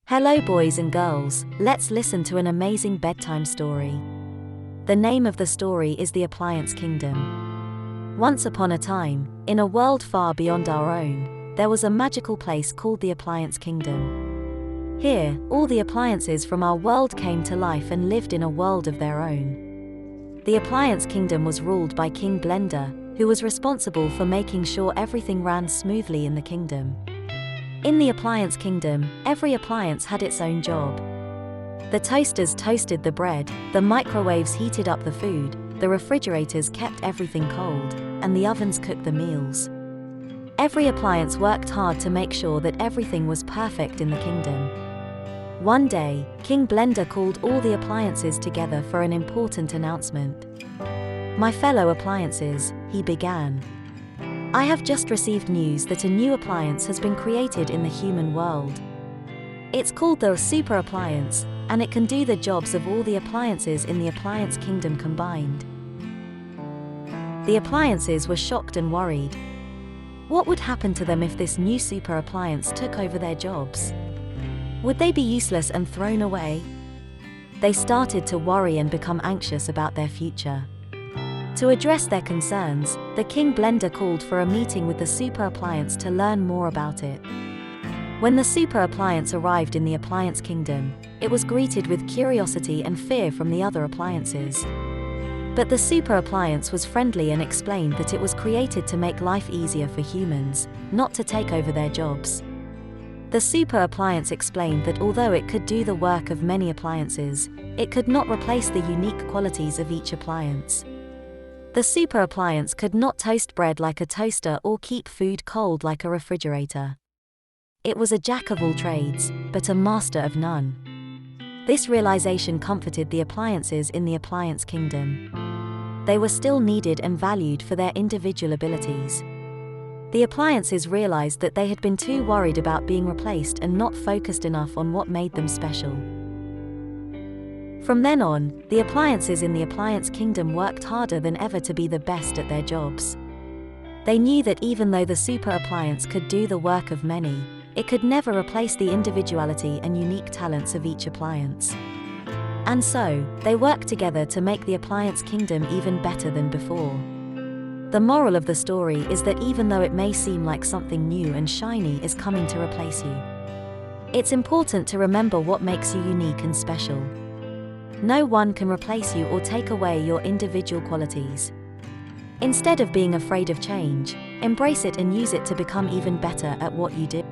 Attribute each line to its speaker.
Speaker 1: Hello boys and girls, let's listen to an amazing bedtime story. The name of the story is The Appliance Kingdom. Once upon a time, in a world far beyond our own, there was a magical place called the Appliance Kingdom. Here, all the appliances from our world came to life and lived in a world of their own. The Appliance Kingdom was ruled by King Blender, who was responsible for making sure everything ran smoothly in the kingdom. In the Appliance Kingdom, every appliance had its own job. The toasters toasted the bread, the microwaves heated up the food, the refrigerators kept everything cold, and the ovens cooked the meals. Every appliance worked hard to make sure that everything was perfect in the kingdom. One day, King Blender called all the appliances together for an important announcement. "My fellow appliances," he began. "I have just received news that a new appliance has been created in the human world. It's called the Super Appliance, and it can do the jobs of all the appliances in the Appliance Kingdom combined." The appliances were shocked and worried. What would happen to them if this new super appliance took over their jobs? Would they be useless and thrown away? They started to worry and become anxious about their future. To address their concerns, the King Blender called for a meeting with the super appliance to learn more about it. When the super appliance arrived in the Appliance Kingdom, it was greeted with curiosity and fear from the other appliances. But the super appliance was friendly and explained that it was created to make life easier for humans, not to take over their jobs. The super appliance explained that although it could do the work of many appliances, it could not replace the unique qualities of each appliance. The super appliance could not toast bread like a toaster or keep food cold like a refrigerator. It was a jack of all trades, but a master of none. This realization comforted the appliances in the Appliance Kingdom. They were still needed and valued for their individual abilities. The appliances realized that they had been too worried about being replaced and not focused enough on what made them special. From then on, the appliances in the Appliance Kingdom worked harder than ever to be the best at their jobs. They knew that even though the super appliance could do the work of many, it could never replace the individuality and unique talents of each appliance. And so, they worked together to make the Appliance Kingdom even better than before. The moral of the story is that even though it may seem like something new and shiny is coming to replace you, it's important to remember what makes you unique and special. No one can replace you or take away your individual qualities. Instead of being afraid of change, embrace it and use it to become even better at what you do.